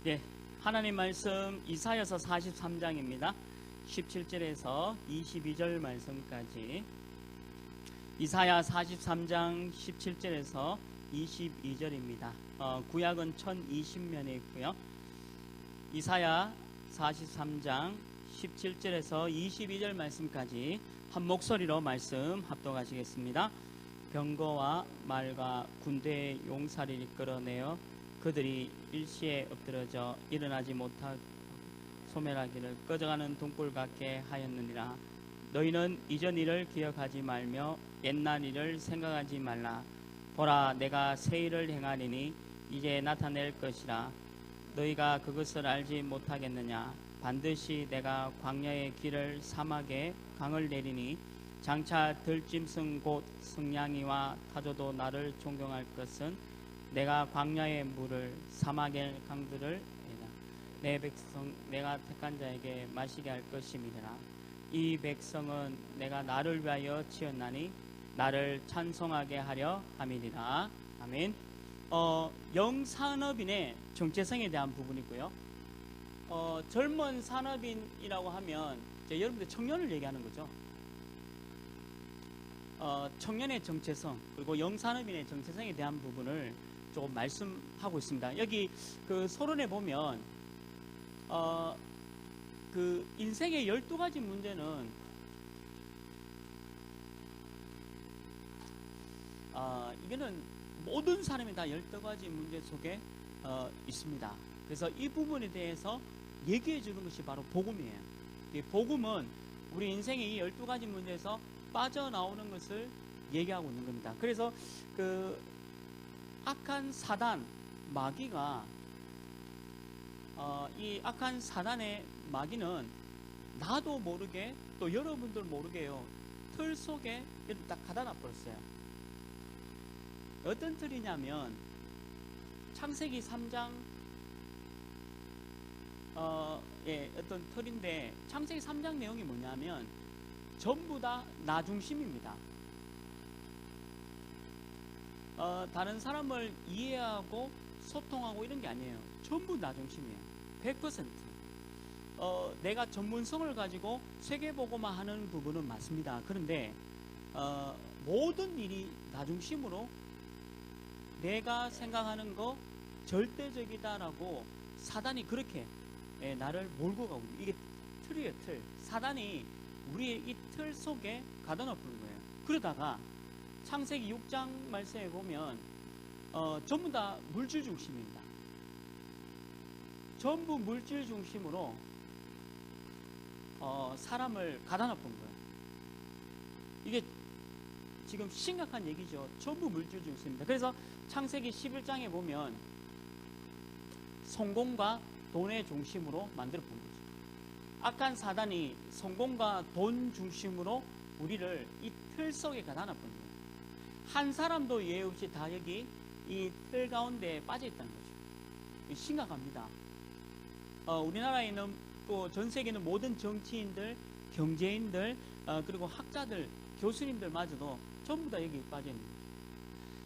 네, 하나님 말씀 이사야서 43장입니다. 17절에서 22절 말씀까지. 이사야 43장 17절에서 22절입니다. 구약은 1020면에 있고요. 이사야 43장 17절에서 22절 말씀까지 한 목소리로 말씀 합독하시겠습니다. 병거와 말과 군대의 용사를 이끌어내어 그들이 일시에 엎드러져 일어나지 못하고 소멸하기를 꺼져가는 등불 같게 하였느니라. 너희는 이전 일을 기억하지 말며 옛날 일을 생각하지 말라. 보라, 내가 새 일을 행하리니 이제 나타낼 것이라. 너희가 그것을 알지 못하겠느냐. 반드시 내가 광야의 길을 사막에 강을 내리니 장차 들짐승 곧 승냥이와 타조도 나를 존경할 것은 내가 광야의 물을 사막의 강들을 내 백성 내가 택한 자에게 마시게 할 것임이니라. 이 백성은 내가 나를 위하여 지었나니 나를 찬송하게 하려 함이니라. 아멘. 영산업인의 정체성에 대한 부분이고요. 젊은 산업인이라고 하면 이제 여러분들 청년을 얘기하는 거죠. 청년의 정체성 그리고 영산업인의 정체성에 대한 부분을 조금 말씀하고 있습니다. 여기 그 서론에 보면 그 인생의 12가지 문제는 이거는 모든 사람이 다 12가지 문제 속에 있습니다. 그래서 이 부분에 대해서 얘기해 주는 것이 바로 복음이에요. 이 복음은 우리 인생의 이 12가지 문제에서 빠져나오는 것을 얘기하고 있는 겁니다. 그래서 그 악한 사단, 마귀가 이 악한 사단의 마귀는 나도 모르게 또 여러분들 모르게요, 틀 속에 이렇게 딱 가다 놔버렸어요. 어떤 틀이냐면 창세기 3장 어떤 틀인데, 창세기 3장 내용이 뭐냐면 전부 다 나 중심입니다. 다른 사람을 이해하고 소통하고 이런 게 아니에요. 전부 나 중심이에요. 100%. 내가 전문성을 가지고 세계보고만 하는 부분은 맞습니다. 그런데 모든 일이 나 중심으로 내가 생각하는 거 절대적이다라고 사단이 그렇게 나를 몰고 가고, 이게 틀이에요. 틀. 사단이 우리의 이 틀 속에 가둬 놓는 거예요. 그러다가 창세기 6장 말씀에 보면 전부 다 물질 중심입니다. 전부 물질 중심으로 사람을 가다 놔본 거예요. 이게 지금 심각한 얘기죠. 전부 물질 중심입니다. 그래서 창세기 11장에 보면 성공과 돈의 중심으로 만들어 본 거죠. 악한 사단이 성공과 돈 중심으로 우리를 이 틀 속에 가다 놔본 거예요. 한 사람도 예외 없이 다 여기 이 틀 가운데 빠져 있다는 거죠. 심각합니다. 우리나라에 있는 또 전 세계 있는 모든 정치인들, 경제인들, 그리고 학자들, 교수님들마저도 전부 다 여기 빠져 있는 거죠.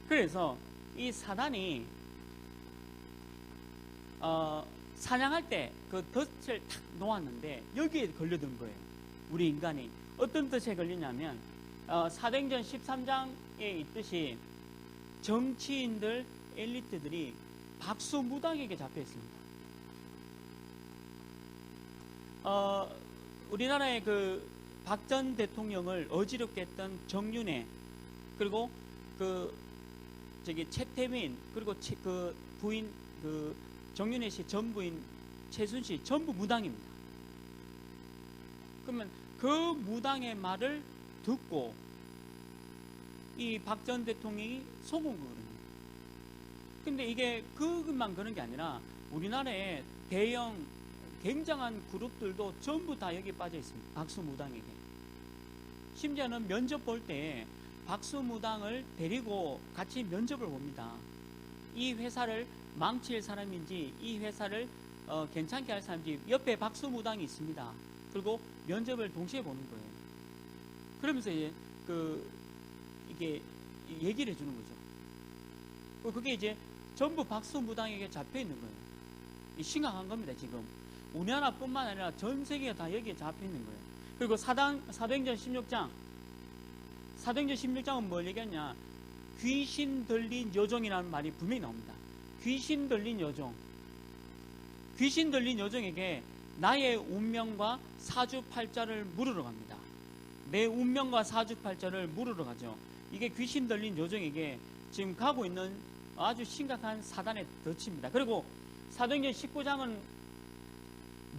그래서 이 사단이 사냥할 때 그 덫을 탁 놓았는데 여기에 걸려든 거예요. 우리 인간이 어떤 덫에 걸리냐면 사도행전 13장에 있듯이 정치인들, 엘리트들이 박수무당에게 잡혀 있습니다. 우리나라의 그 박 전 대통령을 어지럽게 했던 정윤회, 그리고 그 최태민, 그리고 그 부인, 그 정윤회 씨 전 부인 최순 씨 전부 무당입니다. 그러면 그 무당의 말을 듣고 이 박 전 대통령이 속은 거거든요. 근데 이게 그것만 그런 게 아니라 우리나라의 대형 굉장한 그룹들도 전부 다 여기 빠져 있습니다. 박수무당에게. 심지어는 면접 볼 때 박수무당을 데리고 같이 면접을 봅니다. 이 회사를 망칠 사람인지, 이 회사를 괜찮게 할 사람인지, 옆에 박수무당이 있습니다. 그리고 면접을 동시에 보는 거예요. 그러면서 이게 얘기를 해주는 거죠. 그게 이제 전부 박수무당에게 잡혀 있는 거예요. 심각한 겁니다. 지금 우리나라뿐만 아니라 전 세계가 다 여기에 잡혀 있는 거예요. 그리고 사도행전 16장은 뭘 얘기하냐? 귀신 들린 여종이라는 말이 분명히 나옵니다. 귀신 들린 여종. 귀신 들린 여종에게 나의 운명과 사주팔자를 물으러 갑니다. 내 운명과 사주팔자를 물으러 가죠. 이게 귀신 들린 여종에게 지금 가고 있는 아주 심각한 사단의 덫입니다. 그리고 사도행전 19장은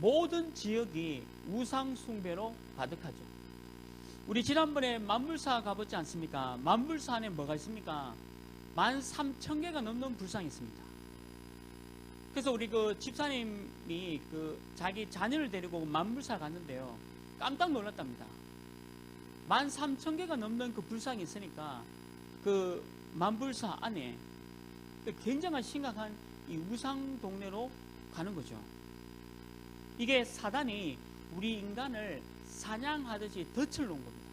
모든 지역이 우상 숭배로 가득하죠. 우리 지난번에 만불사 가보지 않습니까? 만불사 안에 뭐가 있습니까? 13,000개가 넘는 불상이 있습니다. 그래서 우리 그 집사님이 그 자기 자녀를 데리고 만불사 갔는데요, 깜짝 놀랐답니다. 13,000개가 넘는 그 불상이 있으니까 그 만불사 안에 굉장한 심각한 이 우상 동네로 가는 거죠. 이게 사단이 우리 인간을 사냥하듯이 덫을 놓은 겁니다.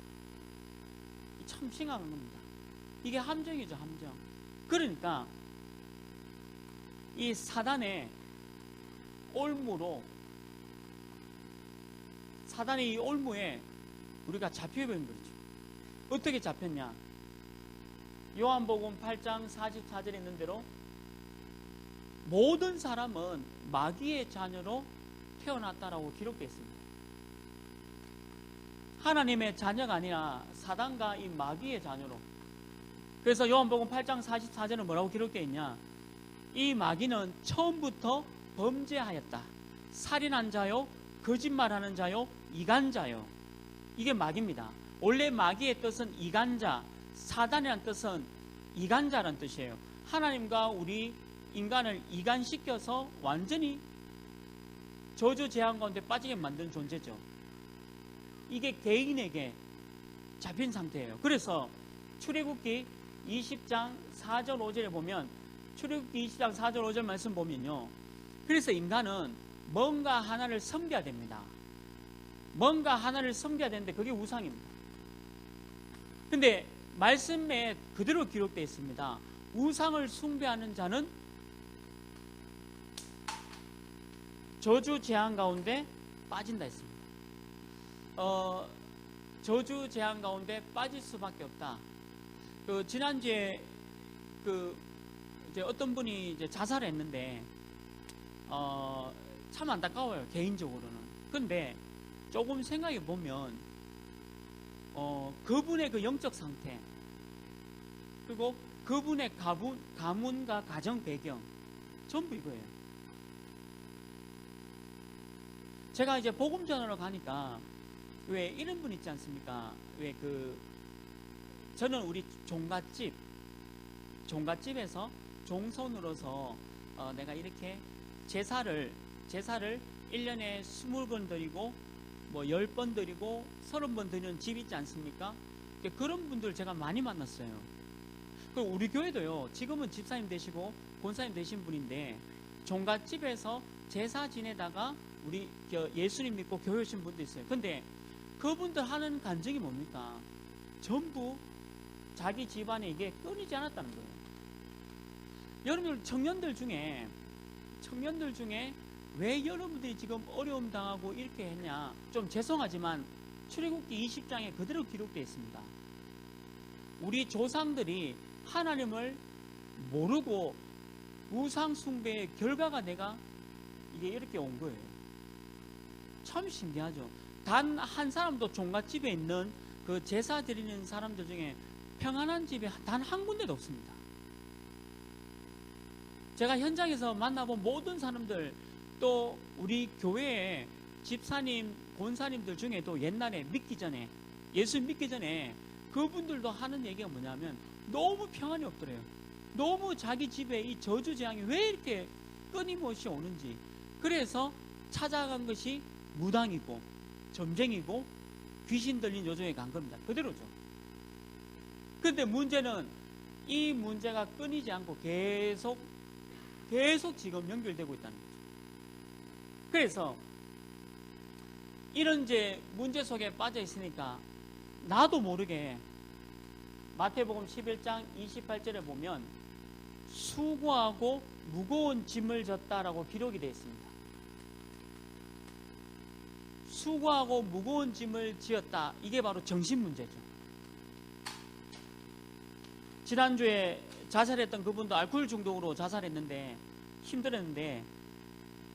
참 심각한 겁니다. 이게 함정이죠, 함정. 그러니까 이 사단의 올무로, 사단의 이 올무에 우리가 잡혀버린 거죠. 어떻게 잡혔냐? 요한복음 8장 44절에 있는 대로 모든 사람은 마귀의 자녀로 태어났다라고 기록되어 있습니다. 하나님의 자녀가 아니라 사단과 이 마귀의 자녀로. 그래서 요한복음 8장 44절은 뭐라고 기록되어 있냐? 이 마귀는 처음부터 범죄하였다. 살인한 자요, 거짓말하는 자요, 이간자요. 이게 마귀입니다. 원래 마귀의 뜻은 이간자, 사단이라는 뜻은 이간자라는 뜻이에요. 하나님과 우리 인간을 이간시켜서 완전히 저주 재앙 가운데 빠지게 만든 존재죠. 이게 개인에게 잡힌 상태예요. 그래서 출애굽기 20장 4절 5절에 보면, 출애굽기 20장 4절 5절 말씀 보면요, 그래서 인간은 뭔가 하나를 섬겨야 됩니다. 뭔가 하나를 섬겨야 되는데 그게 우상입니다. 근데 말씀에 그대로 기록되어 있습니다. 우상을 숭배하는 자는 저주 재앙 가운데 빠진다 했습니다. 저주 재앙 가운데 빠질 수밖에 없다. 그 지난주에 이제 어떤 분이 이제 자살했는데 참 안타까워요, 개인적으로는. 근데 조금 생각해 보면 그분의 그 영적 상태, 그리고 그분의 가문과 가정 배경, 전부 이거예요. 제가 이제 복음 전하러 가니까 왜 이런 분 있지 않습니까? 왜 저는 우리 종갓집에서 종손으로서 내가 이렇게 제사를 1년에 20번 드리고 뭐 10번 드리고 30번 드리는 집 있지 않습니까? 그런 분들 제가 많이 만났어요. 그리고 우리 교회도요, 지금은 집사님 되시고 권사님 되신 분인데 종갓집에서 제사 지내다가 우리 예수님 믿고 교회 오신 분도 있어요. 근데 그분들 하는 간증이 뭡니까? 전부 자기 집안에 이게 끊이지 않았다는 거예요. 여러분, 청년들 중에 왜 여러분들이 지금 어려움 당하고 이렇게 했냐? 좀 죄송하지만 출애굽기 20장에 그대로 기록되어 있습니다. 우리 조상들이 하나님을 모르고 우상 숭배의 결과가 내가 이게 이렇게 온 거예요. 참 신기하죠. 단 한 사람도 종갓집에 있는 그 제사 드리는 사람들 중에 평안한 집이 단 한 군데도 없습니다. 제가 현장에서 만나본 모든 사람들, 또 우리 교회의 집사님, 권사님들 중에도 옛날에 예수 믿기 전에 그분들도 하는 얘기가 뭐냐면 너무 평안이 없더래요. 너무 자기 집에 이 저주 재앙이 왜 이렇게 끊임없이 오는지. 그래서 찾아간 것이 무당이고 점쟁이고 귀신 들린 여종에 간 겁니다. 그대로죠. 근데 문제는 이 문제가 끊이지 않고 계속 지금 연결되고 있다는 거죠. 그래서 이런 이제 문제 속에 빠져 있으니까 나도 모르게 마태복음 11장 28절에 보면 수고하고 무거운 짐을 졌다라고 기록이 되어 있습니다. 수고하고 무거운 짐을 지었다. 이게 바로 정신 문제죠. 지난주에 자살했던 그분도 알코올 중독으로 자살했는데 힘들었는데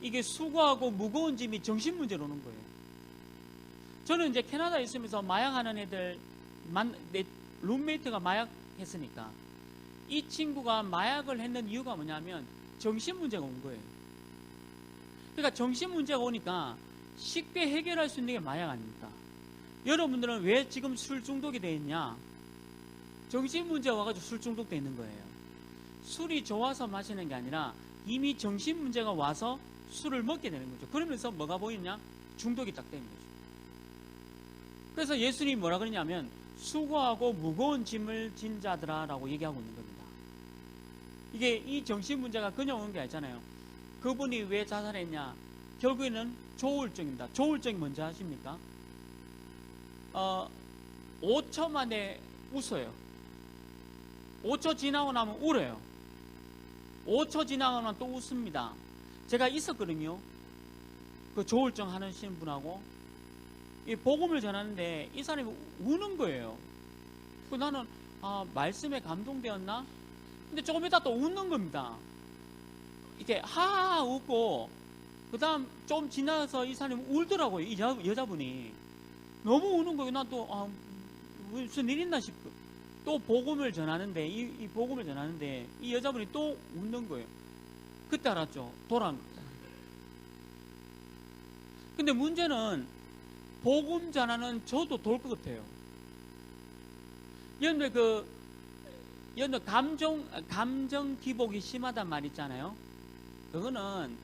이게 수고하고 무거운 짐이 정신 문제로 오는 거예요. 저는 이제 캐나다에 있으면서 마약하는 애들 내 룸메이트가 마약했으니까 이 친구가 마약을 했는 이유가 뭐냐면 정신 문제가 온 거예요. 그러니까 정신 문제가 오니까 쉽게 해결할 수 있는 게 마약 아닙니까? 여러분들은 왜 지금 술 중독이 되어 있냐? 정신 문제가 와가지고 술 중독되어 있는 거예요. 술이 좋아서 마시는 게 아니라 이미 정신 문제가 와서 술을 먹게 되는 거죠. 그러면서 뭐가 보이냐? 중독이 딱 되는 거죠. 그래서 예수님이 뭐라 그러냐면 수고하고 무거운 짐을 진 자들아 라고 얘기하고 있는 겁니다. 이게 이 정신 문제가 그냥 오는 게 아니잖아요. 그분이 왜 자살했냐? 결국에는 조울증입니다. 조울증이 뭔지 아십니까? 5초 만에 웃어요. 5초 지나고 나면 울어요. 5초 지나고 나면 또 웃습니다. 제가 있었거든요. 그 조울증 하시는 분하고 이 복음을 전하는데 이 사람이 우는 거예요. 그 나는 말씀에 감동되었나? 근데 조금 있다 또 웃는 겁니다. 이렇게 하하 웃고 그 다음 좀 지나서 이 사람이 울더라고요. 이 여자분이 너무 우는 거예요. 난 또 무슨 일 있나 싶고 또 복음을 전하는데 이 복음을 전하는데 이 여자분이 또 웃는 거예요. 그때 알았죠. 돌아온 겁니다. 근데 문제는 복음 전하는 저도 돌 것 같아요. 여러분들 감정 기복이 심하단 말 있잖아요. 그거는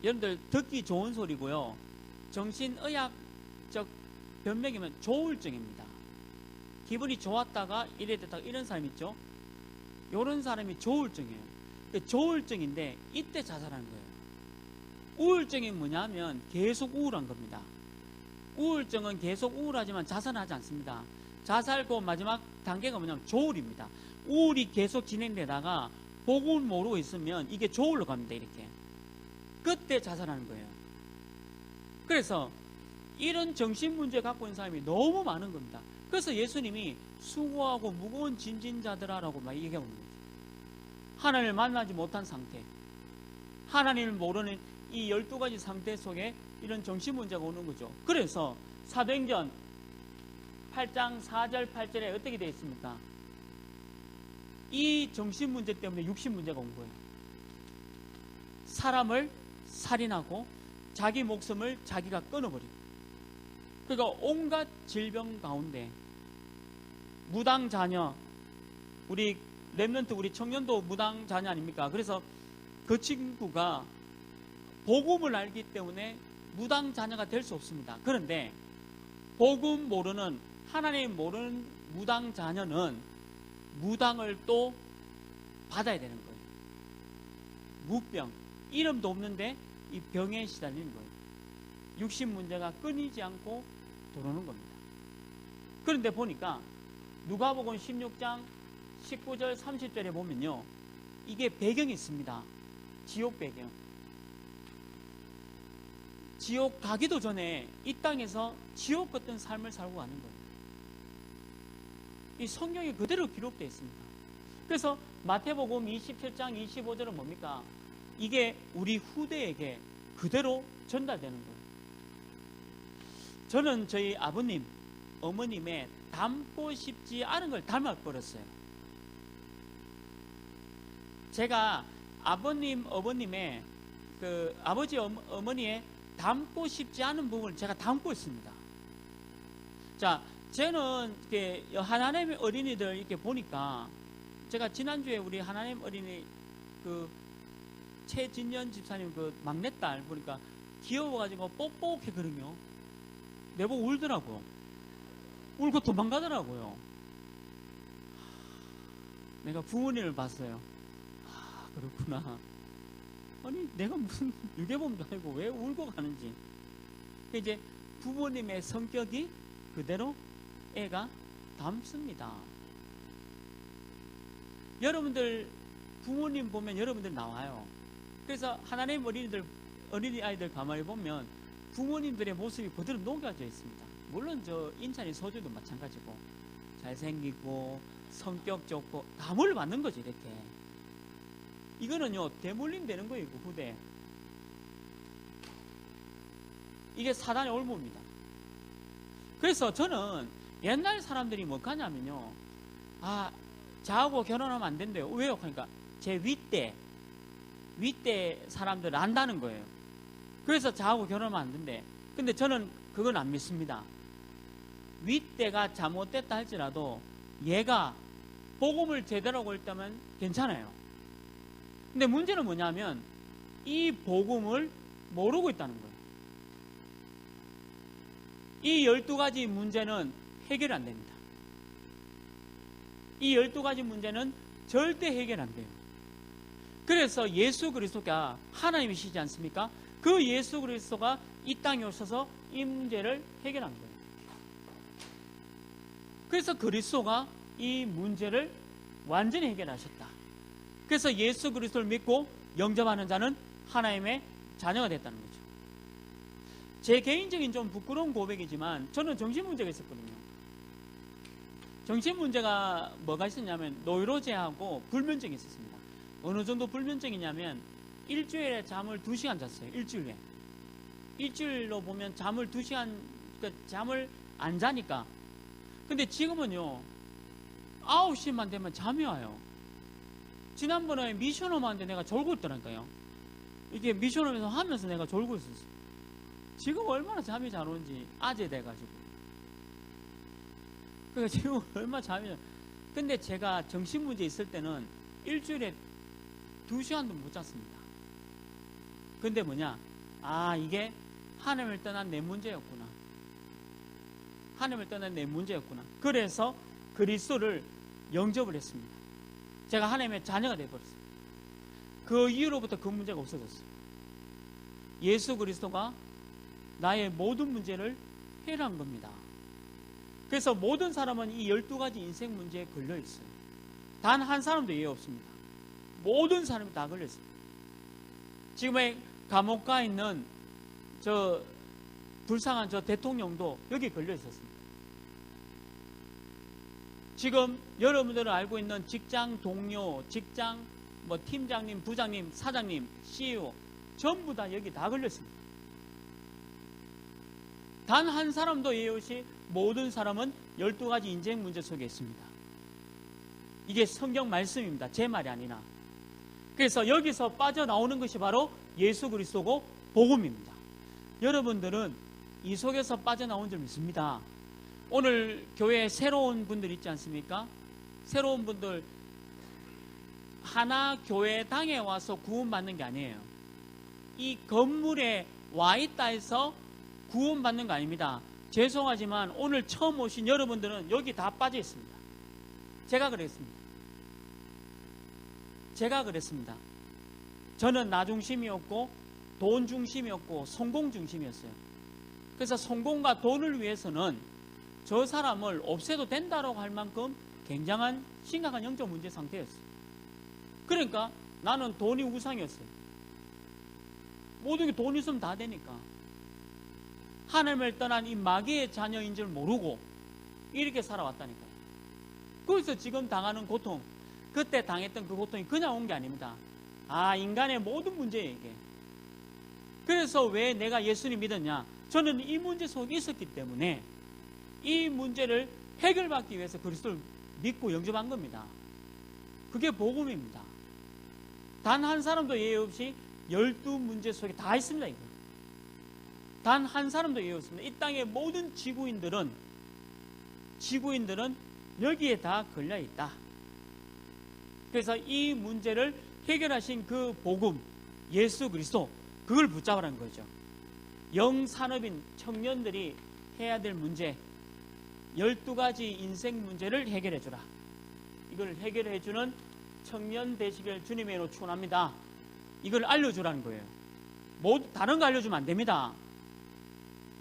여러분들 듣기 좋은 소리고요. 정신의학적 변명이면 조울증입니다. 기분이 좋았다가 이랬다가 이런 사람 있죠. 이런 사람이 조울증이에요. 조울증인데 이때 자살하는 거예요. 우울증이 뭐냐면 계속 우울한 겁니다. 우울증은 계속 우울하지만 자살하지 않습니다. 자살고 마지막 단계가 뭐냐면 조울입니다. 우울이 계속 진행되다가 복음을 모르고 있으면 이게 조울로 갑니다. 이렇게. 그때 자살하는 거예요. 그래서 이런 정신문제 갖고 있는 사람이 너무 많은 겁니다. 그래서 예수님이 수고하고 무거운 짐진 자들아라고 막 얘기하고 있는 거죠. 하나님을 만나지 못한 상태, 하나님을 모르는 이 12가지 상태 속에 이런 정신문제가 오는 거죠. 그래서 사도행전 8장 4절 8절에 어떻게 되어 있습니까? 이 정신문제 때문에 육신문제가 온 거예요. 사람을 살인하고 자기 목숨을 자기가 끊어버리고, 그러니까 온갖 질병 가운데 무당 자녀, 우리 렘넌트 우리 청년도 무당 자녀 아닙니까? 그래서 그 친구가 복음을 알기 때문에 무당 자녀가 될 수 없습니다. 그런데 복음 모르는, 하나님 모르는 무당 자녀는 무당을 또 받아야 되는 거예요. 무병, 이름도 없는데 이 병에 시달리는 거예요. 육신 문제가 끊이지 않고 들어오는 겁니다. 그런데 보니까 누가복음 16장 19절 30절에 보면요, 이게 배경이 있습니다. 지옥 배경. 지옥 가기도 전에 이 땅에서 지옥 같은 삶을 살고 가는 거예요. 이 성경에 그대로 기록되어 있습니다. 그래서 마태복음 27장 25절은 뭡니까? 이게 우리 후대에게 그대로 전달되는 거예요. 저는 저희 아버님, 어머님의 닮고 싶지 않은 걸 닮아버렸어요. 제가 아버님, 어머님의 아버지, 어머니의 닮고 싶지 않은 부분을 제가 담고 있습니다. 자, 저는 이렇게 하나님 어린이들 이렇게 보니까, 제가 지난주에 우리 하나님 어린이 최진년 집사님 막내딸 보니까 귀여워가지고 뽀뽀했거든요. 내보고 울더라고. 울고 도망가더라고요. 내가 부모님을 봤어요. 그렇구나. 아니, 내가 무슨 유괴범도 아니고 왜 울고 가는지. 이제 부모님의 성격이 그대로 애가 닮습니다. 여러분들 부모님 보면 여러분들 나와요. 그래서 하나님 어린이 아이들 가만히 보면 부모님들의 모습이 그대로 녹여져 있습니다. 물론 저 인찬이 소주도 마찬가지고 잘생기고 성격 좋고 다 물려받는 거지 이렇게. 이거는요 대물림 되는 거예요. 그 후대. 이게 사단의 올무입니다. 그래서 저는 옛날 사람들이 뭐 하냐면요, 저하고 결혼하면 안 된대요. 왜요? 그러니까 제 윗대 사람들 안다는 거예요. 그래서 저하고 결혼하면 안 된대. 근데 저는 그건 안 믿습니다. 윗대가 잘못됐다 할지라도 얘가 복음을 제대로 하고 있다면 괜찮아요. 근데 문제는 뭐냐면 이 복음을 모르고 있다는 거예요. 이 12가지 문제는 해결 안 됩니다. 이 12가지 문제는 절대 해결 안 돼요. 그래서 예수 그리스도가 하나님이시지 않습니까? 그 예수 그리스도가 이 땅에 오셔서 이 문제를 해결한 거예요. 그래서 그리스도가 이 문제를 완전히 해결하셨다. 그래서 예수 그리스도를 믿고 영접하는 자는 하나님의 자녀가 됐다는 거죠. 제 개인적인 좀 부끄러운 고백이지만 저는 정신문제가 있었거든요. 정신문제가 뭐가 있었냐면 노이로제하고 불면증이 있었습니다. 어느 정도 불면증이냐면 일주일에 잠을 2시간 잤어요. 일주일에. 일주일로 보면 잠을 2시간, 그러니까 잠을 안 자니까. 근데 지금은요 9시만 되면 잠이 와요. 지난번에 미션홈 하는데 내가 졸고 있더라니까요. 이게 미션홈에서 하면서 내가 졸고 있었어요. 지금 얼마나 잠이 잘 오는지 아재 돼가지고. 그러니까 지금 얼마나 잠이. 근데 제가 정신문제 있을 때는 일주일에 2시간도 못 잤습니다. 근데 뭐냐, 이게 하나님을 떠난 내 문제였구나. 하나님을 떠난 내 문제였구나. 그래서 그리스도를 영접을 했습니다. 제가 하나님의 자녀가 되어버렸어요. 그 이후로부터 그 문제가 없어졌어요. 예수 그리스도가 나의 모든 문제를 해결한 겁니다. 그래서 모든 사람은 이 12가지 인생 문제에 걸려있어요. 단 한 사람도 예외 없습니다. 모든 사람이 다 걸려있어요. 지금의 감옥 가 있는 저 불쌍한 저 대통령도 여기 걸려있었습니다. 지금 여러분들은 알고 있는 직장 동료, 직장 뭐 팀장님, 부장님, 사장님, CEO 전부 다 여기 다 걸렸습니다. 단 한 사람도 예외 없이 모든 사람은 12가지 인생 문제 속에 있습니다. 이게 성경 말씀입니다. 제 말이 아니라. 그래서 여기서 빠져나오는 것이 바로 예수 그리스도고 복음입니다. 여러분들은 이 속에서 빠져나온 줄 믿습니다. 오늘 교회에 새로운 분들 있지 않습니까? 새로운 분들 하나 교회당에 와서 구원받는 게 아니에요. 이 건물에 와 있다 해서 구원받는 거 아닙니다. 죄송하지만 오늘 처음 오신 여러분들은 여기 다 빠져 있습니다. 제가 그랬습니다. 저는 나 중심이었고 돈 중심이었고 성공 중심이었어요. 그래서 성공과 돈을 위해서는 저 사람을 없애도 된다라고 할 만큼 굉장한 심각한 영적 문제 상태였어요. 그러니까 나는 돈이 우상이었어요. 모든 게 돈 있으면 다 되니까. 하나님을 떠난 이 마귀의 자녀인 줄 모르고 이렇게 살아왔다니까요. 그래서 지금 당하는 고통, 그때 당했던 그 고통이 그냥 온 게 아닙니다. 인간의 모든 문제예요, 이게. 그래서 왜 내가 예수님 믿었냐? 저는 이 문제 속에 있었기 때문에 이 문제를 해결받기 위해서 그리스도를 믿고 영접한 겁니다. 그게 복음입니다. 단 한 사람도 예외 없이 12문제 속에 다 있습니다, 이거. 단 한 사람도 예외 없습니다. 이 땅의 모든 지구인들은 여기에 다 걸려 있다. 그래서 이 문제를 해결하신 그 복음, 예수 그리스도, 그걸 붙잡으라는 거죠. 영산업인 청년들이 해야 될 문제, 12가지 인생 문제를 해결해 주라. 이걸 해결해 주는 청년 되시길 주님의 이름으로 축원합니다. 이걸 알려주라는 거예요. 다른 거 알려주면 안 됩니다.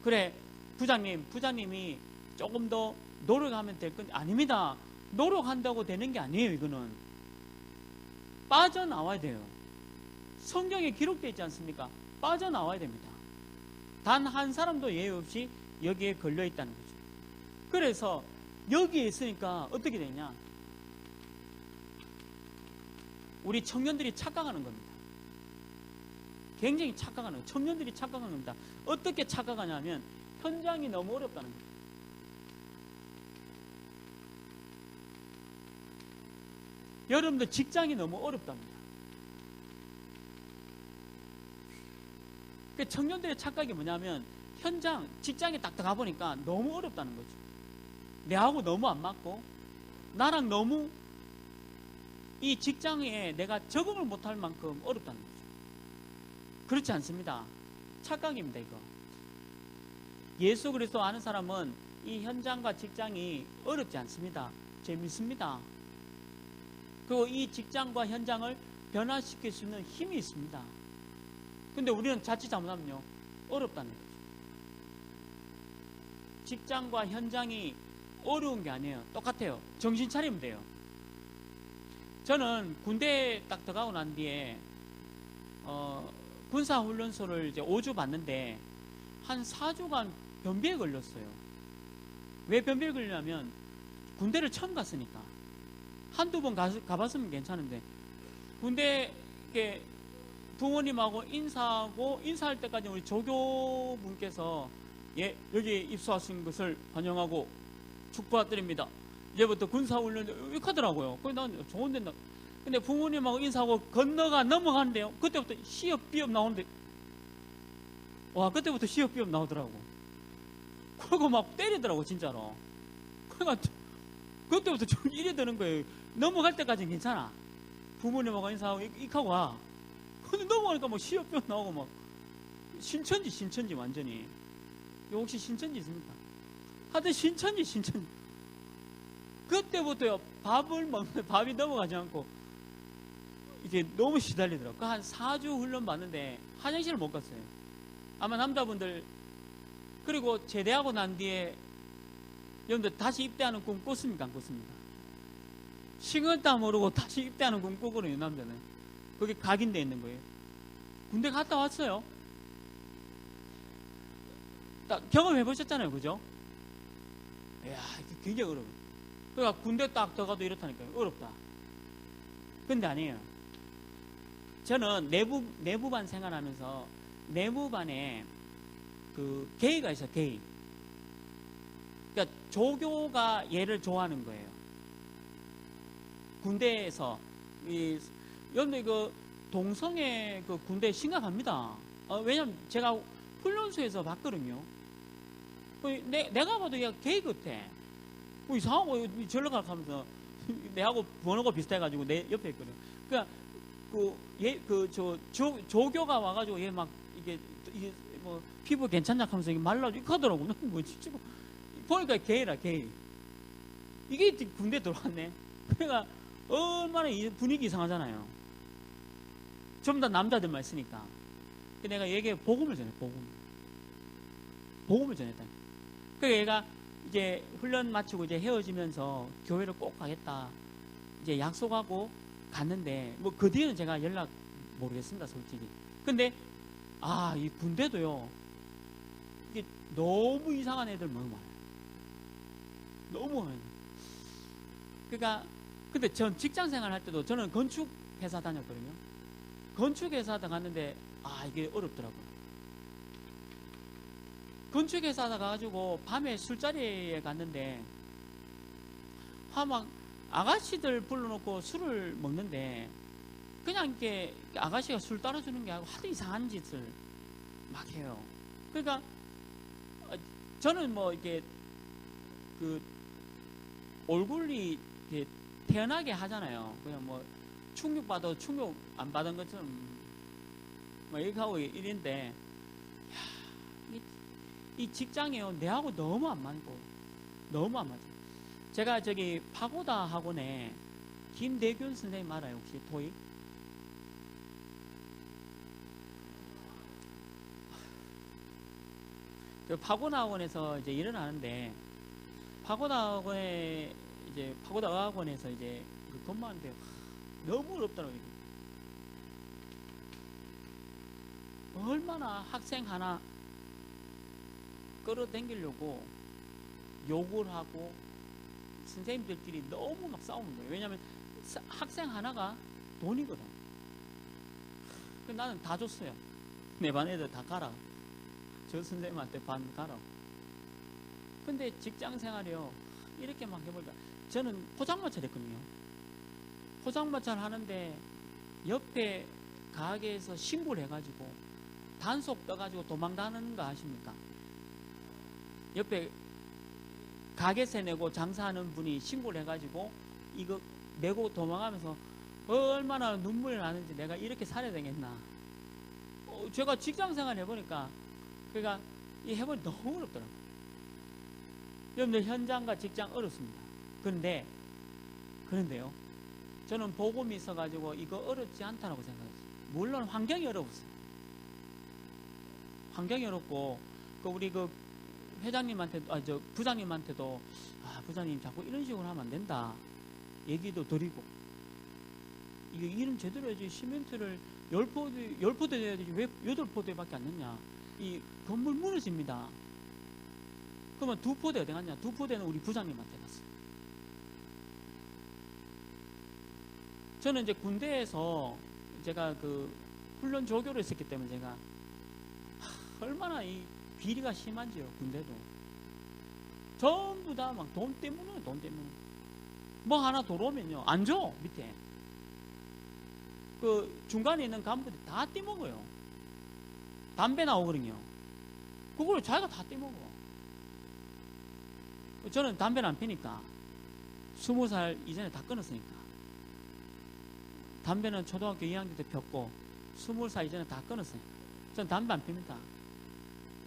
그래, 부장님이 조금 더 노력하면 될 건데, 아닙니다. 노력한다고 되는 게 아니에요. 이거는 빠져나와야 돼요. 성경에 기록되어 있지 않습니까? 빠져나와야 됩니다. 단 한 사람도 예외 없이 여기에 걸려 있다는 거죠. 그래서 여기에 있으니까 어떻게 되냐? 우리 청년들이 착각하는 겁니다. 굉장히 착각하는 거예요. 청년들이 착각하는 겁니다. 어떻게 착각하냐면 현장이 너무 어렵다는 거예요. 여러분들 직장이 너무 어렵답니다. 청년들의 착각이 뭐냐면 현장, 직장에 딱 들어가 보니까 너무 어렵다는 거죠. 내하고 너무 안 맞고 나랑 너무 이 직장에 내가 적응을 못할 만큼 어렵다는 거죠. 그렇지 않습니다. 착각입니다, 이거. 예수 그리스도 아는 사람은 이 현장과 직장이 어렵지 않습니다. 재밌습니다. 그리고 이 직장과 현장을 변화시킬 수 있는 힘이 있습니다. 근데 우리는 자칫 잘못하면요, 어렵다는 거죠. 직장과 현장이 어려운 게 아니에요. 똑같아요. 정신 차리면 돼요. 저는 군대에 딱 들어가고 난 뒤에 군사훈련소를 이제 5주 봤는데 한 4주간 변비에 걸렸어요. 왜 변비에 걸리냐면 군대를 처음 갔으니까. 한두 번 가봤으면 괜찮은데 군대 부모님하고 인사할 때까지 우리 조교분께서 예, 여기 입소하신 것을 환영하고 축복드립니다. 이제부터 군사훈련 이렇게 하더라고요. 그래서 난 좋은 데다. 근데 부모님하고 인사하고 넘어가는데요. 그때부터 시업비업 나오는데 와, 그때부터 시업비업 나오더라고. 그리고 막 때리더라고, 진짜로. 그러니까 그때부터 좀 이래 되는 거예요. 넘어갈 때까지는 괜찮아. 부모님하고 인사하고 이렇게 하고 와. 근데 넘어가니까 막 시업병 나오고 막 신천지 완전히. 혹시 신천지 있습니까? 하여튼 신천지. 그때부터요, 밥이 넘어가지 않고 이제 너무 시달리더라고요. 한 4주 훈련 받는데 화장실을 못 갔어요. 아마 남자분들. 그리고 제대하고 난 뒤에 여러분들 다시 입대하는 꿈 꿨습니까? 안 꿨습니까? 식은땀 모르고 다시 입대하는 꿈 꾸거든요, 남자는. 그게 각인되어 있는 거예요. 군대 갔다 왔어요. 딱 경험해 보셨잖아요, 그죠? 이야, 굉장히 어려워요. 그러니까 군대 딱 들어가도 이렇다니까요. 어렵다. 근데 아니에요. 저는 내부반 생활하면서 내부반에 그 게이가 있어요, 게이. 그러니까 조교가 얘를 좋아하는 거예요. 군대에서 여러분들 그 동성애 그 군대 심각합니다. 왜냐면 제가 훈련소에서 봤거든요. 내가 봐도 얘가 게이 같아. 이상하고 절로 가면서 내하고 번호가 비슷해가지고 내 옆에 있거든요. 그러니까 조교가 와가지고 얘 막 이게 뭐 피부 괜찮냐 하면서 말라주고 이렇게 하더라고. 뭐 진짜 보니까 게이라, 게이. 이게 군대 들어왔네. 그러니까 얼마나 분위기 이상하잖아요. 전부 다 남자들만 있으니까. 내가 얘에게 복음을 전해, 복음을 전했다. 그러니까 얘가 이제 훈련 마치고 이제 헤어지면서 교회를 꼭 가겠다 이제 약속하고 갔는데 뭐 그 뒤에는 제가 연락 모르겠습니다, 솔직히. 근데 이 군대도요, 이게 너무 이상한 애들 너무 많아요. 너무 많아요. 그러니까 근데 전 직장 생활 할 때도 저는 건축 회사 다녔거든요. 건축 회사 갔는데 이게 어렵더라고요. 건축 회사 가가지고 밤에 술자리에 갔는데 막 아가씨들 불러놓고 술을 먹는데 그냥 이렇게 아가씨가 술 따라주는 게 아니고 하도 이상한 짓을 막 해요. 그러니까 저는 뭐 이게 그 얼굴이 이렇게 태연하게 하잖아요. 그냥 뭐 충격받아도 충격 안 받은 것처럼 뭐 이렇게 하고 이랬는데 이 직장이요, 내하고 너무 안 맞고 너무 안 맞아요. 제가 저기 파고다 학원에 김대균 선생님 알아요, 혹시? 토익? 파고다 학원에서 이제 일을 하는데 파고다 학원에 이제 파고다 학원에서 이제 근무하는데 너무 어렵더라고요. 얼마나 학생 하나 끌어당기려고 욕을 하고 선생님들끼리 너무 막 싸우는 거예요. 왜냐하면 학생 하나가 돈이거든. 나는 다 줬어요. 내 반 애들 다 가라. 저 선생님한테 반 가라. 근데 직장 생활이요, 이렇게 막 해보니까 저는 포장마차를 했거든요. 포장마차를 하는데 옆에 가게에서 신고를 해가지고 단속 떠가지고 도망가는 거 아십니까? 옆에 가게세 내고 장사하는 분이 신고를 해가지고 이거 내고 도망가면서 얼마나 눈물이 나는지, 내가 이렇게 살아야 되겠나. 제가 직장 생활 해보니까, 그러니까 이 해보니 너무 어렵더라고요. 여러분들, 현장과 직장 어렵습니다. 그런데요, 저는 복음이 있어가지고 이거 어렵지 않다고 생각했어요. 물론 환경이 어려웠어요. 환경이 어렵고, 우리 회장님한테도, 부장님한테도, 부장님 자꾸 이런 식으로 하면 안 된다 얘기도 드리고, 이거 일은 제대로 해야지. 시멘트를 10포대 해야지 왜 8포대밖에 안 넣냐. 이 건물 무너집니다. 그러면 2포대 어디 갔냐? 2포대는 우리 부장님한테 갔어요. 저는 이제 군대에서 제가 훈련 조교를 했었기 때문에 제가 얼마나 이 비리가 심한지요. 군대도 전부 다 막 돈 때문에 뭐 하나 들어오면요 안 줘. 밑에 중간에 있는 간부들이 다 떼먹어요. 담배 나오거든요. 그걸 자기가 다 떼먹어. 저는 담배를 안 피니까 20살 이전에 다 끊었으니까. 담배는 초등학교 2학년 때 폈고 20살 이전에 다 끊었어요. 저는 담배 안 핍니다.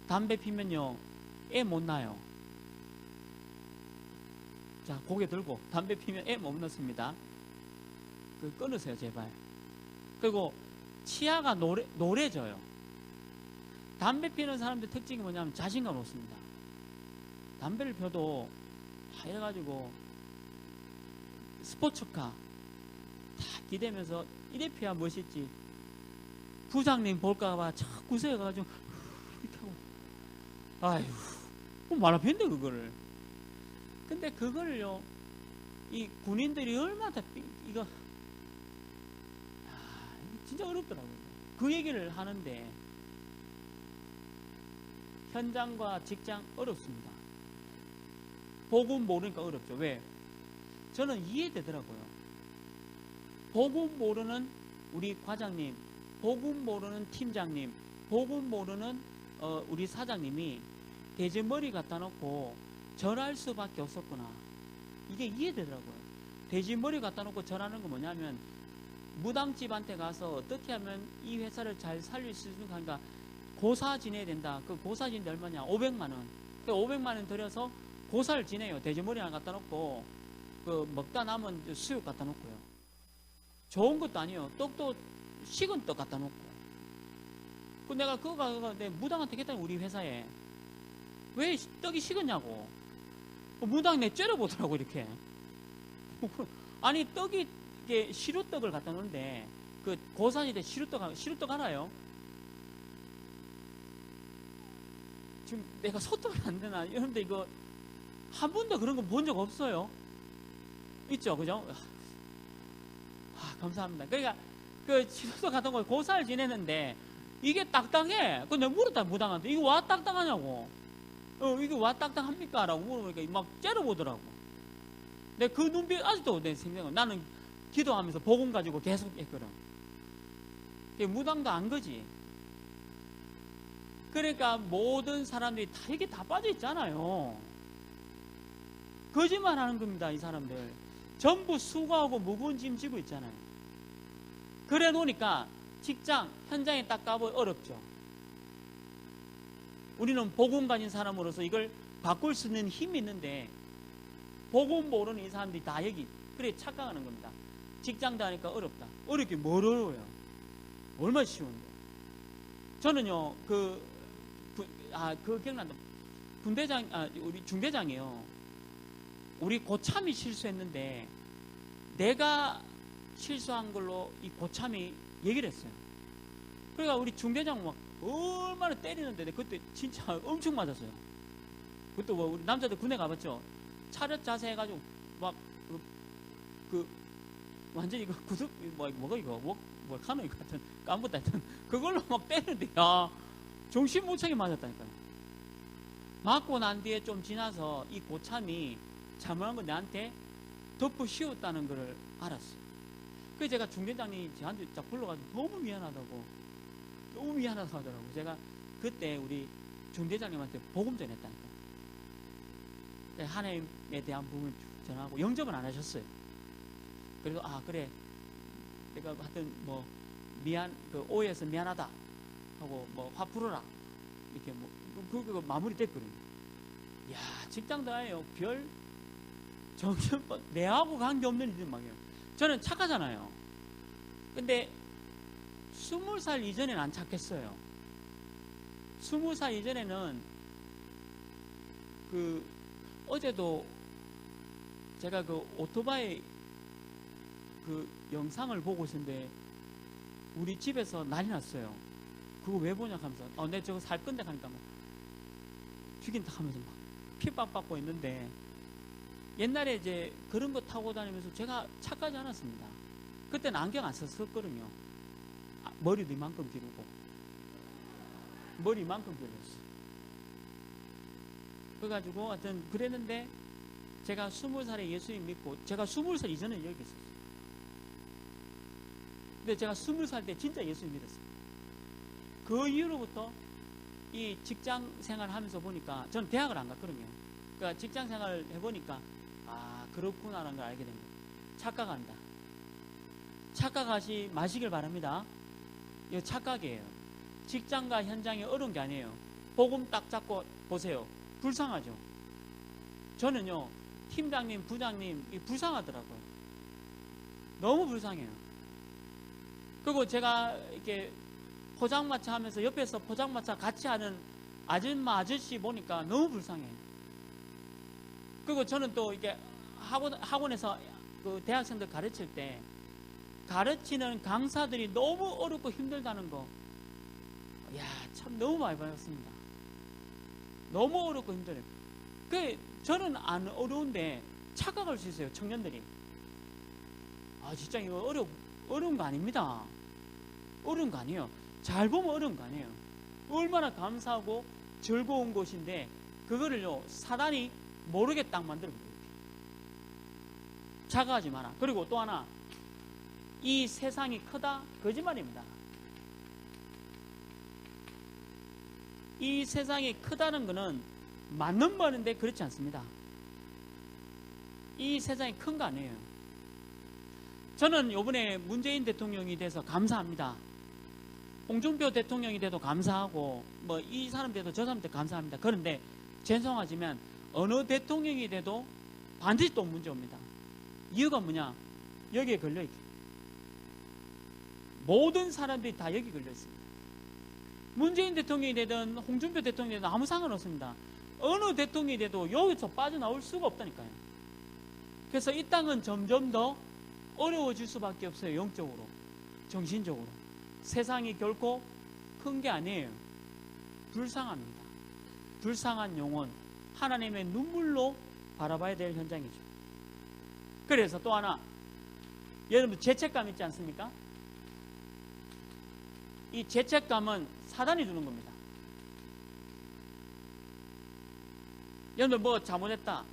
담배 피면요 애 못 낳아요. 자, 고개 들고 담배 피면 애 못 낳습니다. 끊으세요 제발. 그리고 치아가 노래져요. 담배 피는 사람들 특징이 뭐냐면 자신감 없습니다. 담배를 펴도 다 이래가지고 스포츠카 다 기대면서 이래 피야 멋있지. 부장님 볼까봐 자꾸 세가지고 이렇게 하고, 아휴, 말 앞인데 그거를. 근데 그걸요, 이 군인들이 얼마나 이거 진짜 어렵더라고요. 그 얘기를 하는데 현장과 직장 어렵습니다. 복음 모르니까 어렵죠. 왜? 저는 이해되더라고요. 복음 모르는 우리 과장님, 복음 모르는 팀장님, 복음 모르는 우리 사장님이 돼지머리 갖다 놓고 절할 수밖에 없었구나. 이게 이해되더라고요. 돼지머리 갖다 놓고 절하는 거 뭐냐면, 무당집한테 가서 어떻게 하면 이 회사를 잘 살릴 수 있는가 하니까 고사 지내야 된다. 그 고사 지내는데 얼마냐? 500만 원. 그 500만 원 들여서 고사를 지내요. 돼지머리 하나 갖다 놓고 먹다 남은 수육 갖다 놓고요. 좋은 것도 아니에요. 떡도 식은 떡 갖다 놓고. 내가 내 무당한테 했더니 우리 회사에 왜 떡이 식었냐고. 무당 내 째려보더라고 이렇게. 아니 떡이 이게 시루떡을 갖다 놓는데 고사지대 시루떡 알아요? 지금 내가 소떡이 안 되나? 여러분들 이거 한 번도 그런 거 본 적 없어요? 있죠, 그죠? 감사합니다. 그러니까 시루떡 같은 거 고사를 지내는데 이게 딱딱해. 내가 물었다 무당한테 이거 와 딱딱하냐고. 이게 와 딱딱합니까? 라고 물어보니까 막 째려보더라고. 내 그 눈빛 아직도 내 생각은, 나는 기도하면서 복음 가지고 계속 했거든. 무당도 안 거지. 그러니까 모든 사람들이 다 이게 다 빠져 있잖아요. 거짓말 하는 겁니다. 이 사람들 전부 수고하고 무거운 짐 지고 있잖아요. 그래 놓으니까 직장 현장에 딱 가보면 어렵죠. 우리는 복음 가진 사람으로서 이걸 바꿀 수 있는 힘이 있는데, 복음 모르는 이 사람들이 다 여기 그래 착각하는 겁니다. 직장 다니까 어렵다. 어렵게 뭘 어려워요? 얼마나 쉬운데. 저는요 기억난다. 우리 중대장이요, 우리 고참이 실수했는데 내가 실수한 걸로 이 고참이 얘기를 했어요. 그러니까 우리 중대장 막 얼마나 때리는데 그때 진짜 엄청 맞았어요. 그때 뭐 우리 남자들 군대 가봤죠? 차렷 자세 해가지고 막 그 완전히 그 구석 뭐가 이거 뭐 카노이 같은 깜부터 하여튼 그걸로 막 때리는데 야 정신 못 차게 맞았다니까요. 맞고 난 뒤에 좀 지나서 이 고참이 잘못한 거 내한테 덮어 씌웠다는 걸 알았어요. 그래서 제가 중대장님이 저한테 딱 불러가지고 너무 미안하다고 하더라고요. 제가 그때 우리 중대장님한테 복음 전했다니까요. 하나님에 대한 부분을 전하고 영접은 안 하셨어요. 그래서 그래 내가 하여튼 뭐 그 오해해서 미안하다 하고 뭐 화 풀어라 이렇게 뭐 그거 마무리 됐거든요. 야 직장 다해요. 별 정신 내하고 관계없는 일들 막 해요. 저는 착하잖아요. 근데 20살 이전에는 안 착했어요. 20살 이전에는 그 어제도 제가 그 오토바이 그 영상을 보고 있었는데 우리 집에서 난리 났어요. 그거 왜 보냐 하면서 내 저거 살 건데 하니까 막 죽인다 하면서 막 핍박 받고 있는데 옛날에 이제 그런 거 타고 다니면서 제가 착하지 않았습니다. 그때는 안경 안 썼었거든요. 머리도 이만큼 기르고 머리 이만큼 길렀어요. 그래가지고 하여튼 그랬는데 제가 20살에 예수님 믿고 제가 20살 이전에 여기 있었어요. 근데 제가 20살 때 진짜 예수님 믿었어요. 그 이후로부터 이 직장 생활 하면서 보니까 저는 대학을 안 갔거든요. 그러니까 직장 생활 해보니까 그렇구나라는 걸 알게 된 거예요. 착각한다. 착각하지 마시길 바랍니다. 이거 착각이에요. 직장과 현장이 어려운 게 아니에요. 복음 딱 잡고 보세요. 불쌍하죠. 저는요 팀장님 부장님 불쌍하더라고요. 너무 불쌍해요. 그리고 제가 이렇게 포장마차 하면서 옆에서 포장마차 같이 하는 아줌마 아저씨 보니까 너무 불쌍해요. 그리고 저는 또 이게 학원에서 그 대학생들 가르칠 때 가르치는 강사들이 너무 어렵고 힘들다는 거, 참 너무 많이 받았습니다. 너무 어렵고 힘들어요. 저는 안 어려운데 착각할 수 있어요. 청년들이 진짜 이거 어려운 거 아닙니다. 어려운 거 아니에요. 잘 보면 어려운 거 아니에요. 얼마나 감사하고 즐거운 것인데 그거를요 사단이 모르게 딱 만들어버려요. 착각하지 마라. 그리고 또 하나, 이 세상이 크다? 거짓말입니다. 이 세상이 크다는 것은 맞는 말인데 그렇지 않습니다. 이 세상이 큰 거 아니에요. 저는 이번에 문재인 대통령이 돼서 감사합니다. 홍준표 대통령이 돼도 감사하고 뭐 이 사람 돼도 저 사람 돼도 감사합니다. 그런데 죄송하지만 어느 대통령이 돼도 반드시 또 문제 옵니다. 이유가 뭐냐? 여기에 걸려있게. 모든 사람들이 다 여기 걸려있습니다. 문재인 대통령이 되든 홍준표 대통령이 되든 아무 상관없습니다. 어느 대통령이 돼도 여기서 빠져나올 수가 없다니까요. 그래서 이 땅은 점점 더 어려워질 수밖에 없어요. 영적으로, 정신적으로. 세상이 결코 큰 게 아니에요. 불쌍합니다. 불쌍한 영혼, 하나님의 눈물로 바라봐야 될 현장이죠. 그래서 또 하나, 여러분 죄책감 있지 않습니까? 이 죄책감은 사단이 주는 겁니다. 여러분 뭐 잘못했다,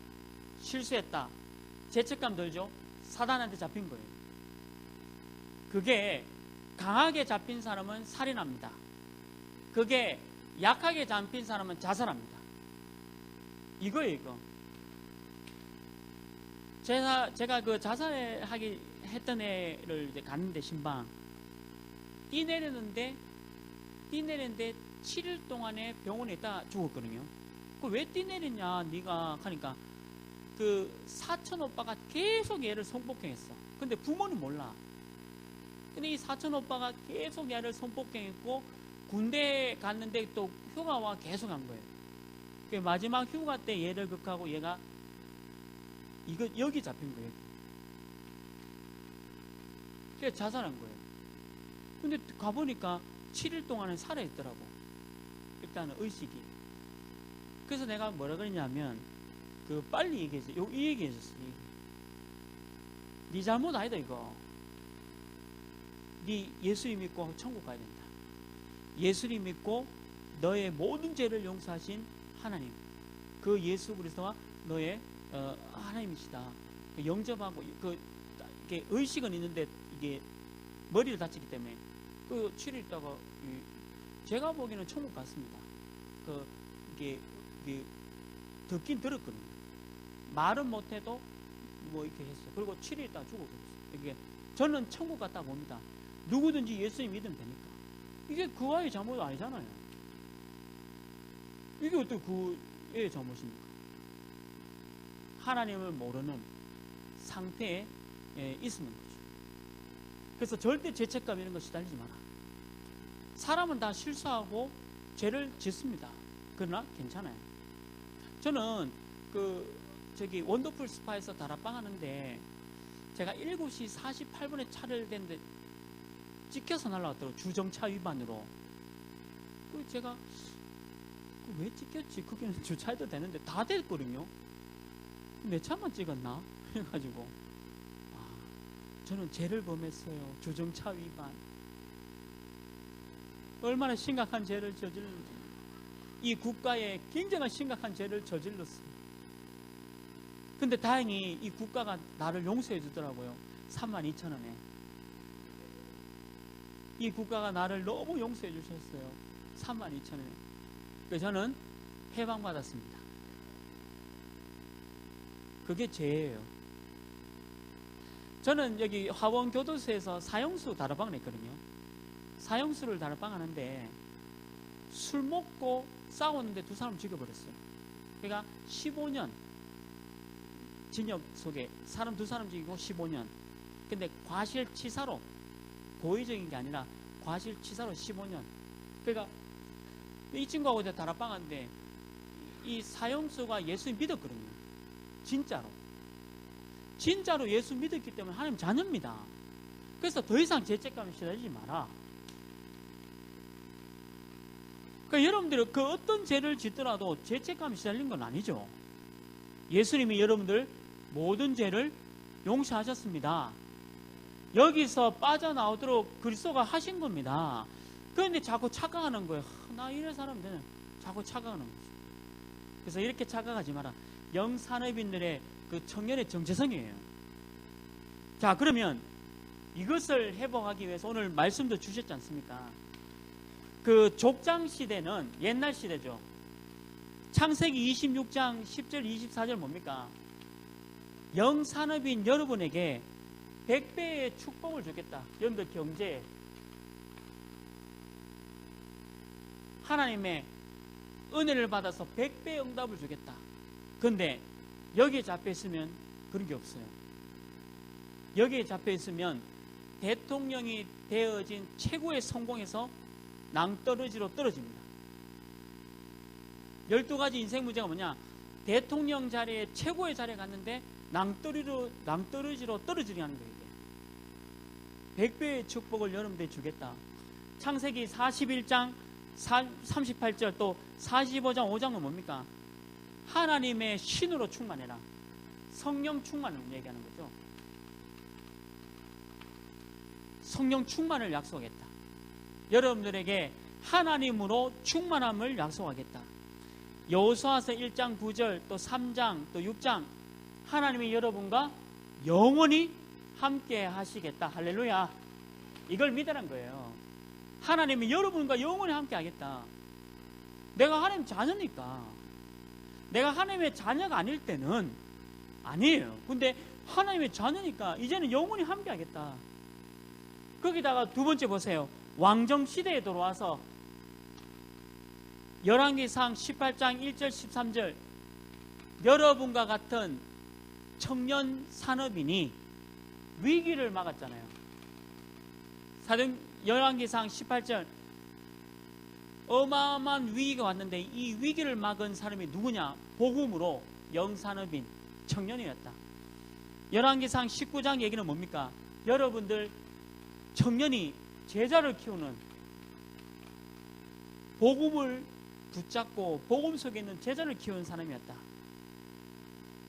실수했다, 죄책감 들죠? 사단한테 잡힌 거예요. 그게 강하게 잡힌 사람은 살인합니다. 그게 약하게 잡힌 사람은 자살합니다. 이거예요, 이거. 제가 그 자살하기 했던 애를 이제 갔는데 신방 뛰내렸는데 7일 동안에 병원에 있다 죽었거든요. 그 왜 뛰내렸냐 네가 하니까 그 사촌 오빠가 계속 얘를 성폭행했어. 근데 부모는 몰라. 근데 이 사촌 오빠가 계속 얘를 성폭행했고 군대 갔는데 또 휴가와 계속 한 거예요. 그 마지막 휴가 때 얘를 극하고 얘가 여기 잡힌 거예요. 그래서 자살한 거예요. 근데 가보니까 7일 동안은 살아있더라고. 있다는 의식이. 그래서 내가 뭐라 그랬냐면 빨리 얘기했어. 이 얘기했었어. 네 잘못 아니다 이거. 네 예수님 믿고 천국 가야 된다. 예수님 믿고 너의 모든 죄를 용서하신 하나님, 그 예수 그리스도가 너의 하나님이시다. 영접하고 이게 의식은 있는데 이게 머리를 다치기 때문에 7일 있다가 제가 보기에는 천국 갔습니다. 이게 듣긴 들었거든요. 말은 못해도 뭐 이렇게 했어요. 그리고 7일 있다가 죽어버렸어요. 이게 저는 천국 갔다 봅니다. 누구든지 예수님 믿으면 되니까. 이게 그 아이의 잘못 아니잖아요. 이게 어떻게 그 애의 잘못입니까? 하나님을 모르는 상태에 있는 거죠. 그래서 절대 죄책감 이런 거 시달리지 마라. 사람은 다 실수하고 죄를 짓습니다. 그러나 괜찮아요. 저는 원더풀 스파에서 다락방 하는데 제가 7시 48분에 차를 댔는데 찍혀서 날라왔더라고요. 주정차 위반으로. 제가 왜 찍혔지? 거기는 주차해도 되는데 다 됐거든요. 내 차만 찍었나? 해가지고 저는 죄를 범했어요. 주정차 위반. 얼마나 심각한 죄를 저질렀는지. 이 국가에 굉장히 심각한 죄를 저질렀어요. 근데 다행히 이 국가가 나를 용서해 주더라고요. 32,000원에. 이 국가가 나를 너무 용서해 주셨어요. 32,000원에. 그래서 저는 해방받았습니다. 그게 죄예요. 저는 여기 화원교도소에서 사형수 다락방을 했거든요. 사형수를 다락방 하는데 술 먹고 싸웠는데 두 사람 죽여버렸어요. 그러니까 15년 징역 속에 사람 두 사람 죽이고 15년. 근데 과실치사로, 고의적인 게 아니라 과실치사로 15년. 그러니까 이 친구하고 이제 다락방 하는데 이 사형수가 예수 믿었거든요. 진짜로 예수 믿었기 때문에 하나님 자녀입니다. 그래서 더 이상 죄책감에 시달리지 마라. 그러니까 여러분들이 어떤 죄를 짓더라도 죄책감에 시달린 건 아니죠. 예수님이 여러분들 모든 죄를 용서하셨습니다. 여기서 빠져나오도록 그리스도가 하신 겁니다. 그런데 자꾸 착각하는 거예요. 나 이런 사람 되네. 자꾸 착각하는 거죠. 그래서 이렇게 착각하지 마라. 영산업인들의 청년의 정체성이에요. 자, 그러면 이것을 회복하기 위해서 오늘 말씀도 주셨지 않습니까? 족장 시대는 옛날 시대죠. 창세기 26장 10절 24절 뭡니까? 영산업인 여러분에게 100배의 축복을 주겠다. 여러분들 경제에 하나님의 은혜를 받아서 100배의 응답을 주겠다. 그런데 여기에 잡혀있으면 그런 게 없어요. 여기에 잡혀있으면 대통령이 되어진 최고의 성공에서 낭떠러지로 떨어집니다. 12가지 인생 문제가 뭐냐? 대통령 자리에 최고의 자리에 갔는데 낭떠러지로 떨어지려는 거예요. 이게 100배의 축복을 여러분들이 주겠다. 창세기 41장 38절 또 45장 5장은 뭡니까? 하나님의 신으로 충만해라. 성령 충만을 얘기하는 거죠. 성령 충만을 약속하겠다. 여러분들에게 하나님으로 충만함을 약속하겠다. 여호수아서 1장 9절 또 3장 또 6장 하나님이 여러분과 영원히 함께 하시겠다. 할렐루야. 이걸 믿으란 거예요. 하나님이 여러분과 영원히 함께 하겠다. 내가 하나님 자녀니까. 내가 하나님의 자녀가 아닐 때는 아니에요. 근데 하나님의 자녀니까 이제는 영원히 함께 하겠다. 거기다가 두 번째 보세요. 왕정시대에 들어와서 열왕기상 18장 1절 13절 여러분과 같은 청년 산업인이 위기를 막았잖아요. 열왕기상 18절 어마어마한 위기가 왔는데 이 위기를 막은 사람이 누구냐? 복음으로 영산업인 청년이었다. 열왕기상 19장 얘기는 뭡니까? 여러분들 청년이 제자를 키우는 복음을 붙잡고 복음 속에 있는 제자를 키운 사람이었다.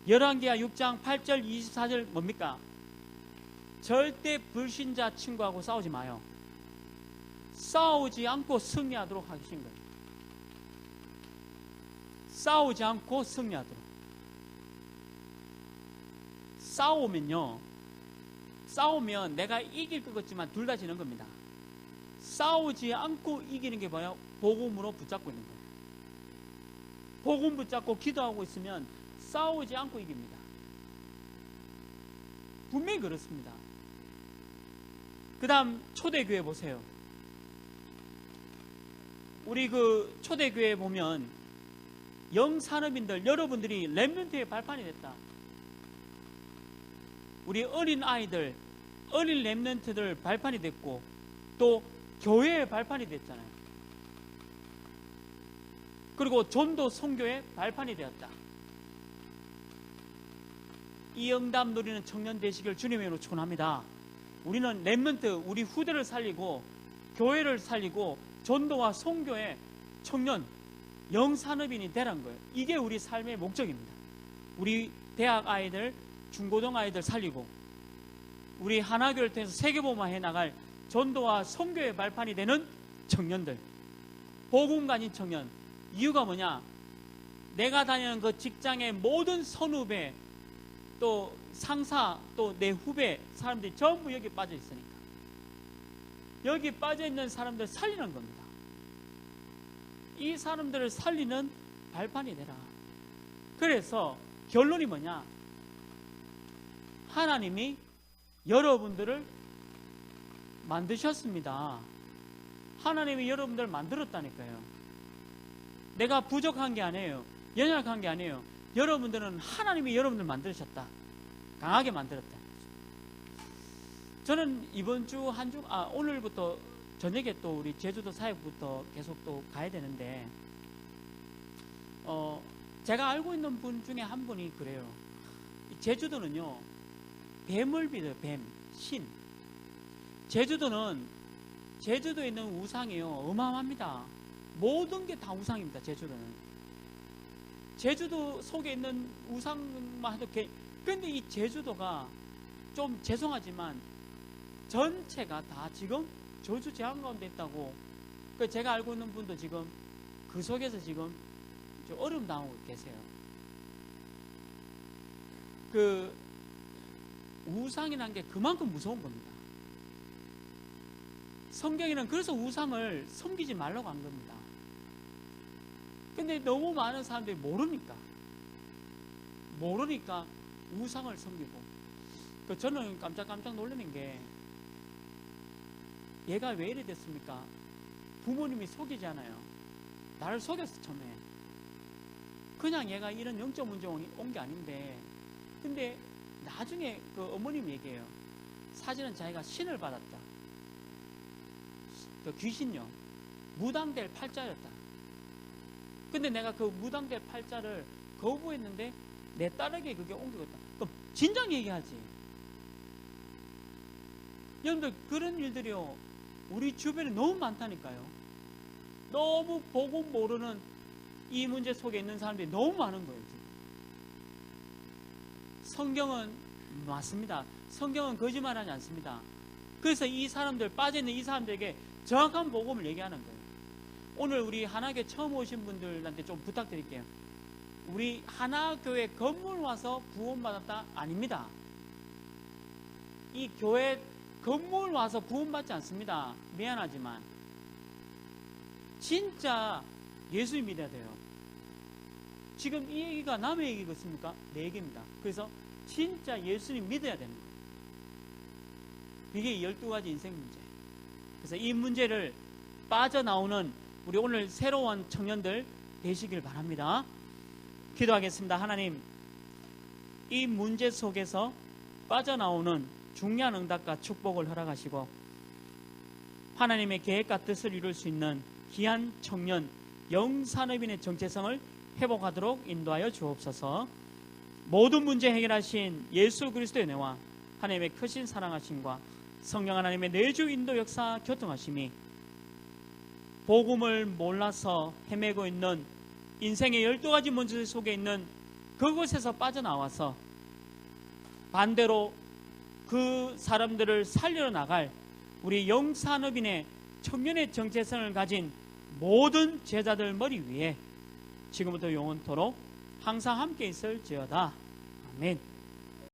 열왕기하 6장 8절 24절 뭡니까? 절대 불신자 친구하고 싸우지 마요. 싸우지 않고 승리하도록 하신 거예요. 싸우지 않고 승리하도록. 싸우면 내가 이길 것 같지만 둘 다 지는 겁니다. 싸우지 않고 이기는 게 뭐야? 복음으로 붙잡고 있는 거예요. 복음 붙잡고 기도하고 있으면 싸우지 않고 이깁니다. 분명히 그렇습니다. 그 다음 초대교회 보세요. 우리 그 초대교회 보면 영산업인들 여러분들이 렘넌트의 발판이 됐다. 우리 어린 아이들, 어린 렘넌트들 발판이 됐고 또 교회의 발판이 됐잖아요. 그리고 전도 선교의 발판이 되었다. 이 응답 누리는 청년 되시길 주님의 이름으로 축원합니다. 우리는 렘넌트, 우리 후대를 살리고 교회를 살리고 전도와 선교의 청년, 영산업인이 되란 거예요. 이게 우리 삶의 목적입니다. 우리 대학 아이들, 중고등 아이들 살리고 우리 하나교를 통해서 세계복음화해 나갈 전도와 선교의 발판이 되는 청년들, 복음가진 청년. 이유가 뭐냐? 내가 다니는 그 직장의 모든 선후배, 또 상사, 또 내 후배 사람들이 전부 여기 빠져 있으니까 여기 빠져 있는 사람들 살리는 겁니다. 이 사람들을 살리는 발판이 되라. 그래서 결론이 뭐냐? 하나님이 여러분들을 만드셨습니다. 하나님이 여러분들을 만들었다니까요. 내가 부족한 게 아니에요. 연약한 게 아니에요. 여러분들은 하나님이 여러분들 만드셨다. 강하게 만들었다. 저는 이번 주 오늘부터 저녁에 또 우리 제주도 사역부터 계속 또 가야 되는데 제가 알고 있는 분 중에 한 분이 그래요. 제주도는요 뱀을 믿어요. 뱀, 신. 제주도에 있는 우상이요 어마어마합니다. 모든 게 다 우상입니다. 제주도는. 제주도 속에 있는 우상만 해도 근데 이 제주도가 좀 죄송하지만 전체가 다 지금 저주 재앙 가운데 있다고. 제가 알고 있는 분도 지금 그 속에서 지금 좀 어려움 당하고 계세요. 그 우상이라는 게 그만큼 무서운 겁니다. 성경에는 그래서 우상을 섬기지 말라고 한 겁니다. 근데 너무 많은 사람들이 모르니까 우상을 섬기고. 저는 깜짝 놀라는 게 얘가 왜 이래 됐습니까? 부모님이 속이잖아요. 나를 속였어 처음에. 그냥 얘가 이런 영적 문제 온 게 아닌데 근데 나중에 그 어머님이 얘기해요. 사실은 자기가 신을 받았다. 그 귀신요. 무당될 팔자였다. 근데 내가 그 무당될 팔자를 거부했는데 내 딸에게 그게 옮겨갔다. 그럼 진작 얘기하지. 여러분들 그런 일들이요 우리 주변에 너무 많다니까요. 너무 보고 모르는 이 문제 속에 있는 사람들이 너무 많은 거예요. 지금. 성경은 맞습니다. 성경은 거짓말하지 않습니다. 그래서 이 사람들 빠져있는 이 사람들에게 정확한 복음을 얘기하는 거예요. 오늘 우리 하나교회 처음 오신 분들한테 좀 부탁드릴게요. 우리 하나교회 건물 와서 구원받았다? 아닙니다. 이 교회 건물 와서 구원받지 않습니다. 미안하지만 진짜 예수님 믿어야 돼요. 지금 이 얘기가 남의 얘기겠습니까? 내 얘기입니다. 그래서 진짜 예수님 믿어야 되는 거예요. 이게 12가지 인생 문제. 그래서 이 문제를 빠져나오는 우리 오늘 새로운 청년들 되시길 바랍니다. 기도하겠습니다. 하나님, 이 문제 속에서 빠져나오는 중요한 응답과 축복을 허락하시고 하나님의 계획과 뜻을 이룰 수 있는 귀한 청년 영산업인의 정체성을 회복하도록 인도하여 주옵소서. 모든 문제 해결하신 예수 그리스도의 은혜와 하나님의 크신 사랑하심과 성령 하나님의 내주 인도 역사 교통하심이 복음을 몰라서 헤매고 있는 인생의 12가지 문제 속에 있는 그곳에서 빠져나와서 반대로 그 사람들을 살려 나갈 우리 영산업인의 청년의 정체성을 가진 모든 제자들 머리 위에 지금부터 영원토록 항상 함께 있을지어다. 아멘.